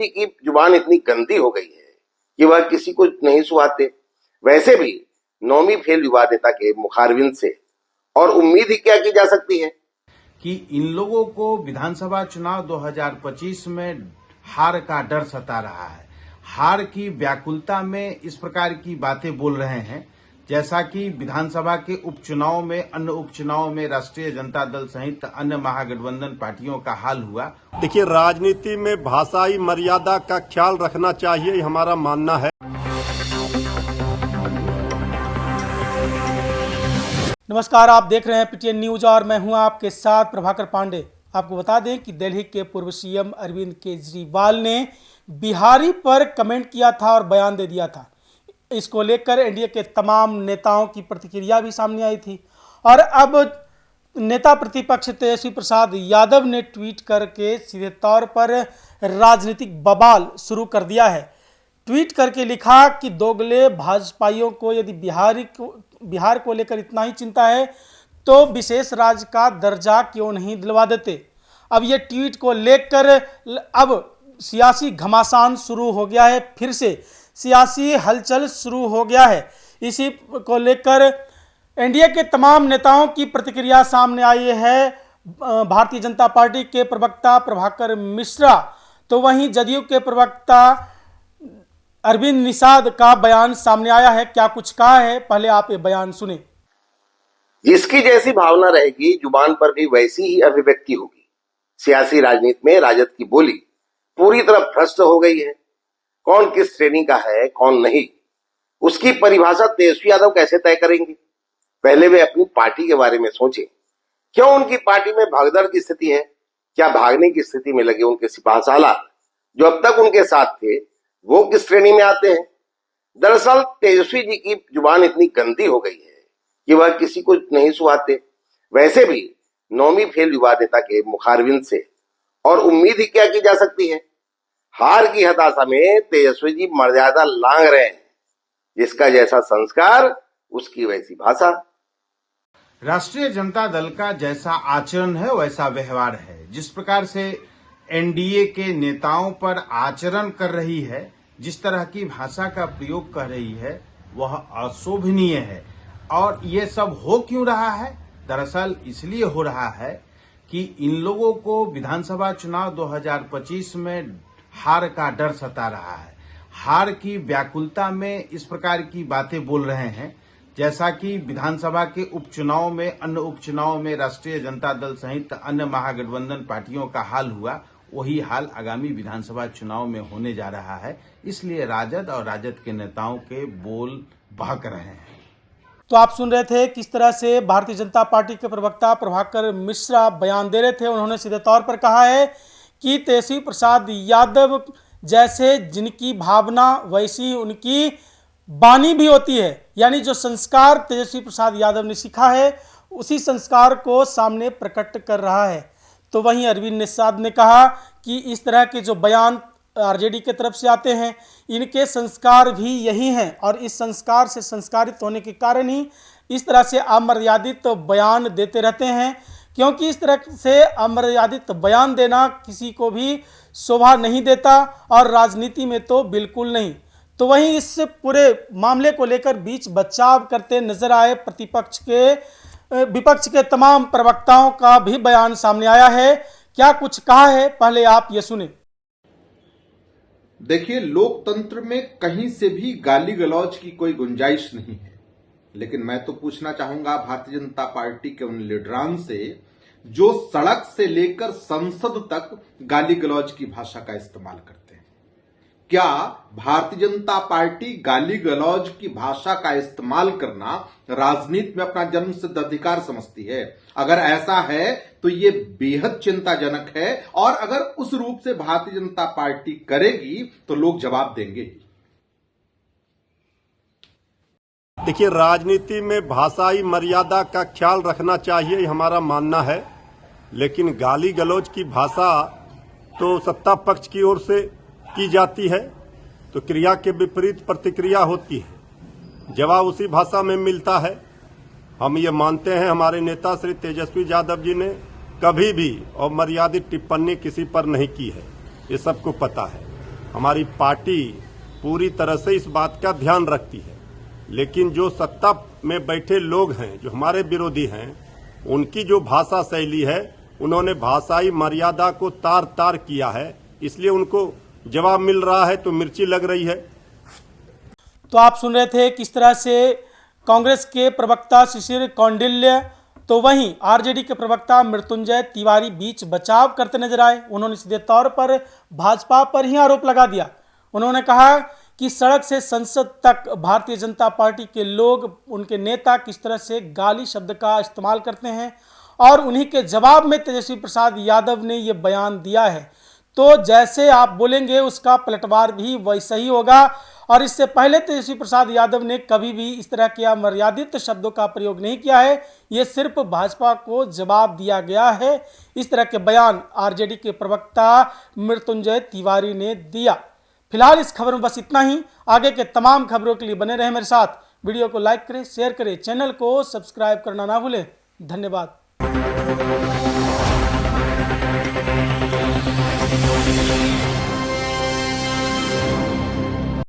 की जुबान इतनी गंदी हो गई है कि वह किसी को नहीं सुहाते। वैसे भी नौवीं फेल युवा नेता के मुखारबिन से और उम्मीद ही क्या की जा सकती है कि इन लोगों को विधानसभा चुनाव 2025 में हार का डर सता रहा है। हार की व्याकुलता में इस प्रकार की बातें बोल रहे हैं, जैसा कि विधानसभा के उपचुनाव में, अन्य उपचुनाव में राष्ट्रीय जनता दल सहित अन्य महागठबंधन पार्टियों का हाल हुआ। देखिए, राजनीति में भाषाई मर्यादा का ख्याल रखना चाहिए, ये हमारा मानना है। नमस्कार, आप देख रहे हैं पीटीएन न्यूज और मैं हूं आपके साथ प्रभाकर पांडे। आपको बता दें कि दिल्ली के पूर्व सीएम अरविंद केजरीवाल ने बिहारी पर कमेंट किया था और बयान दे दिया था। इसको लेकर एनडीए के तमाम नेताओं की प्रतिक्रिया भी सामने आई थी और अब नेता प्रतिपक्ष तेजस्वी प्रसाद यादव ने ट्वीट करके सीधे तौर पर राजनीतिक बवाल शुरू कर दिया है। ट्वीट करके लिखा कि दोगले भाजपाइयों को यदि बिहार को लेकर इतना ही चिंता है तो विशेष राज्य का दर्जा क्यों नहीं दिलवा देते। अब ये ट्वीट को लेकर अब सियासी घमासान शुरू हो गया है, फिर से सियासी हलचल शुरू हो गया है। इसी को लेकर एनडीए के तमाम नेताओं की प्रतिक्रिया सामने आई है। भारतीय जनता पार्टी के प्रवक्ता प्रभाकर मिश्रा तो वहीं जदयू के प्रवक्ता अरविंद निषाद का बयान सामने आया है। क्या कुछ कहा है, पहले आप ये बयान सुने। इसकी जैसी भावना रहेगी, जुबान पर भी वैसी ही अभिव्यक्ति होगी। सियासी राजनीति में राजद की बोली पूरी तरह भ्रष्ट हो गई है। कौन किस श्रेणी का है, कौन नहीं, उसकी परिभाषा तेजस्वी यादव कैसे तय करेंगे। पहले वे अपनी पार्टी के बारे में सोचें। क्यों उनकी पार्टी में भागदौड़ की स्थिति है? क्या भागने की स्थिति में लगे उनके सिपाहसालार जो अब तक उनके साथ थे, वो किस श्रेणी में आते हैं? दरअसल तेजस्वी जी की जुबान इतनी गंदी हो गई है कि वह किसी को नहीं सुहाते। वैसे भी नौवीं फेल युवा नेता के मुखारबिन से और उम्मीद ही क्या की जा सकती है। हार की हताशा में तेजस्वी जी मर्यादा लांघ रहे हैं। जिसका जैसा संस्कार उसकी वैसी भाषा। राष्ट्रीय जनता दल का जैसा आचरण है वैसा व्यवहार है। जिस प्रकार से एनडीए के नेताओं पर आचरण कर रही है, जिस तरह की भाषा का प्रयोग कर रही है, वह अशोभनीय है। और ये सब हो क्यों रहा है? दरअसल इसलिए हो रहा है कि इन लोगों को विधानसभा चुनाव 2025 में हार का डर सता रहा है। हार की व्याकुलता में इस प्रकार की बातें बोल रहे हैं, जैसा कि विधानसभा के उपचुनाव में, अन्य उपचुनाव में राष्ट्रीय जनता दल सहित अन्य महागठबंधन पार्टियों का हाल हुआ, वही हाल आगामी विधानसभा चुनाव में होने जा रहा है। इसलिए राजद और राजद के नेताओं के बोल बहक रहे हैं। तो आप सुन रहे थे किस तरह से भारतीय जनता पार्टी के प्रवक्ता प्रभाकर मिश्रा बयान दे रहे थे। उन्होंने सीधे तौर पर कहा है कि तेजस्वी प्रसाद यादव जैसे जिनकी भावना वैसी उनकी वाणी भी होती है। यानी जो संस्कार तेजस्वी प्रसाद यादव ने सीखा है उसी संस्कार को सामने प्रकट कर रहा है। तो वहीं अरविंद निषाद ने कहा कि इस तरह के जो बयान आरजेडी के तरफ से आते हैं, इनके संस्कार भी यही हैं और इस संस्कार से संस्कारित होने के कारण ही इस तरह से अमर्यादित बयान देते रहते हैं, क्योंकि इस तरह से अमर्यादित बयान देना किसी को भी शोभा नहीं देता और राजनीति में तो बिल्कुल नहीं। तो वहीं इस पूरे मामले को लेकर बीच बचाव करते नजर आए विपक्ष के तमाम प्रवक्ताओं का भी बयान सामने आया है। क्या कुछ कहा है, पहले आप ये सुने। देखिए, लोकतंत्र में कहीं से भी गाली गलौज की कोई गुंजाइश नहीं है, लेकिन मैं तो पूछना चाहूंगा भारतीय जनता पार्टी के उन लीडरान से जो सड़क से लेकर संसद तक गाली गलौज की भाषा का इस्तेमाल करते हैं। क्या भारतीय जनता पार्टी गाली गलौज की भाषा का इस्तेमाल करना राजनीति में अपना जन्मसिद्ध अधिकार समझती है? अगर ऐसा है तो ये बेहद चिंताजनक है और अगर उस रूप से भारतीय जनता पार्टी करेगी तो लोग जवाब देंगे। देखिए, राजनीति में भाषाई मर्यादा का ख्याल रखना चाहिए, ये हमारा मानना है। लेकिन गाली गलौज की भाषा तो सत्ता पक्ष की ओर से की जाती है तो क्रिया के विपरीत प्रतिक्रिया होती है, जवाब उसी भाषा में मिलता है। हम ये मानते हैं हमारे नेता श्री तेजस्वी यादव जी ने कभी भी अमर्यादित टिप्पणी किसी पर नहीं की है, ये सबको पता है। हमारी पार्टी पूरी तरह से इस बात का ध्यान रखती है। लेकिन जो सत्ता में बैठे लोग हैं, जो हमारे विरोधी हैं, उनकी जो भाषा शैली है, उन्होंने भाषाई मर्यादा को तार तार किया है, इसलिए उनको जवाब मिल रहा है तो मिर्ची लग रही है। तो आप सुन रहे थे किस तरह से कांग्रेस के प्रवक्ता शिशिर कौंडिल्य तो वहीं आरजेडी के प्रवक्ता मृत्युंजय तिवारी बीच बचाव करते नजर आए। उन्होंने सीधे तौर पर भाजपा पर ही आरोप लगा दिया। उन्होंने कहा कि सड़क से संसद तक भारतीय जनता पार्टी के लोग, उनके नेता किस तरह से गाली शब्द का इस्तेमाल करते हैं और उन्हीं के जवाब में तेजस्वी प्रसाद यादव ने यह बयान दिया है। तो जैसे आप बोलेंगे उसका पलटवार भी वैसा ही होगा। और इससे पहले तेजस्वी प्रसाद यादव ने कभी भी इस तरह के अमर्यादित शब्दों का प्रयोग नहीं किया है। ये सिर्फ भाजपा को जवाब दिया गया है। इस तरह के बयान आरजेडी के प्रवक्ता मृत्युंजय तिवारी ने दिया। फिलहाल इस खबर में बस इतना ही। आगे के तमाम खबरों के लिए बने रहें मेरे साथ। वीडियो को लाइक करें, शेयर करें, चैनल को सब्सक्राइब करना ना भूलें। धन्यवाद।